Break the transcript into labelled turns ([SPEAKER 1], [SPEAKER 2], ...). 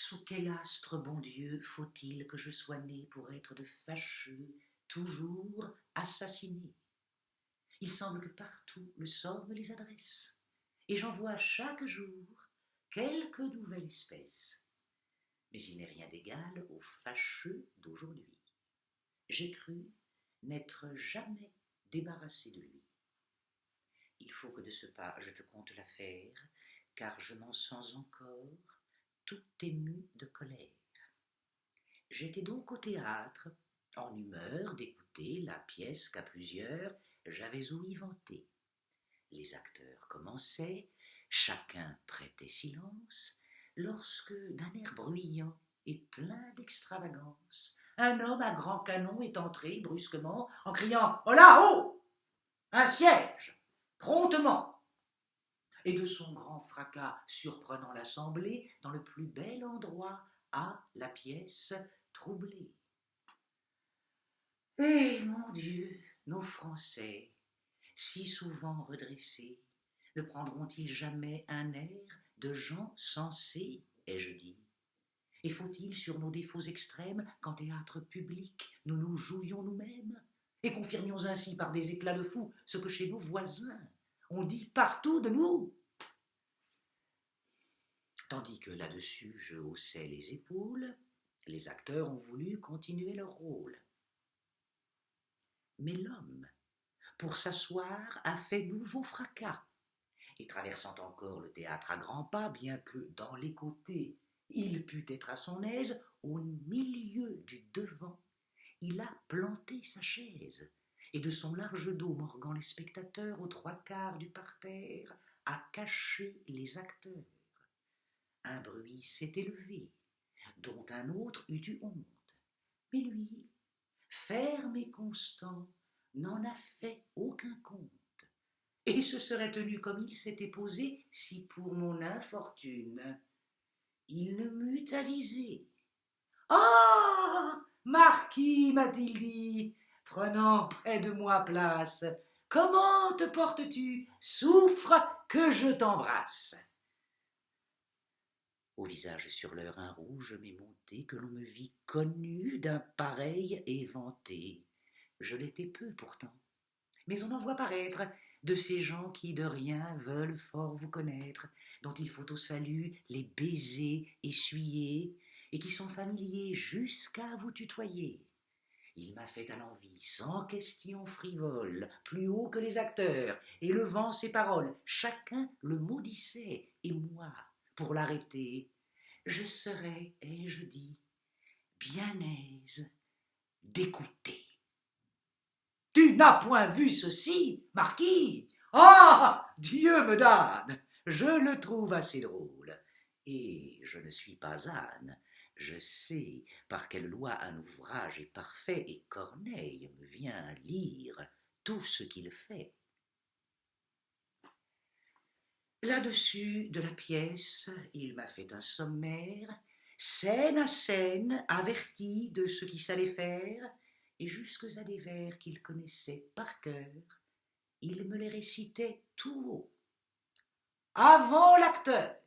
[SPEAKER 1] Sous quel astre, bon Dieu, faut-il que je sois né pour être de fâcheux, toujours assassiné? Il semble que partout le sort me les adresse, et j'en vois chaque jour quelque nouvelle espèce. Mais il n'est rien d'égal au fâcheux d'aujourd'hui. J'ai cru n'être jamais débarrassé de lui. Il faut que de ce pas je te conte l'affaire, car je m'en sens encore tout ému de colère. J'étais donc au théâtre, en humeur d'écouter la pièce qu'à plusieurs j'avais ouï vanter. Les acteurs commençaient, chacun prêtait silence, lorsque d'un air bruyant et plein d'extravagance, un homme à grand canon est entré brusquement en criant « Holà, oh! Un siège! Promptement !» Et de son grand fracas surprenant l'assemblée dans le plus bel endroit à la pièce troublée. Eh mon Dieu, nos Français, si souvent redressés, ne prendront-ils jamais un air de gens sensés, ai-je dit? Et faut-il sur nos défauts extrêmes qu'en théâtre public nous nous jouions nous-mêmes et confirmions ainsi par des éclats de fou ce que chez nos voisins on dit partout de nous? Tandis que là-dessus je haussais les épaules, les acteurs ont voulu continuer leur rôle. Mais l'homme, pour s'asseoir, a fait nouveau fracas, et traversant encore le théâtre à grands pas, bien que dans les côtés il pût être à son aise, au milieu du devant, il a planté sa chaise, et de son large dos morguant les spectateurs aux trois quarts du parterre, a caché les acteurs. Un bruit s'est élevé, dont un autre eût eu honte, mais lui, ferme et constant, n'en a fait aucun compte, et se serait tenu comme il s'était posé si pour mon infortune il ne m'eût avisé. « Ah, marquis, m'a-t-il dit, prenant près de moi place, comment te portes-tu? Souffre que je t'embrasse. » Au visage sur l'heure un rouge m'est monté, que l'on me vit connu d'un pareil éventé. Je l'étais peu pourtant, mais on en voit paraître de ces gens qui de rien veulent fort vous connaître, dont il faut au salut les baisers essuyer, et qui sont familiers jusqu'à vous tutoyer. Il m'a fait à l'envie, sans question frivole, plus haut que les acteurs, élevant ses paroles. Chacun le maudissait, et moi, pour l'arrêter, je serais, ai-je dit, bien aise d'écouter. « Tu n'as point vu ceci, marquis? Ah, Dieu me damne, je le trouve assez drôle. Et je ne suis pas âne, je sais par quelle loi un ouvrage est parfait, et Corneille me vient lire tout ce qu'il fait. » Là-dessus de la pièce, il m'a fait un sommaire, scène à scène, averti de ce qui s'allait faire, et jusques à des vers qu'il connaissait par cœur, il me les récitait tout haut. « Avant l'acteur,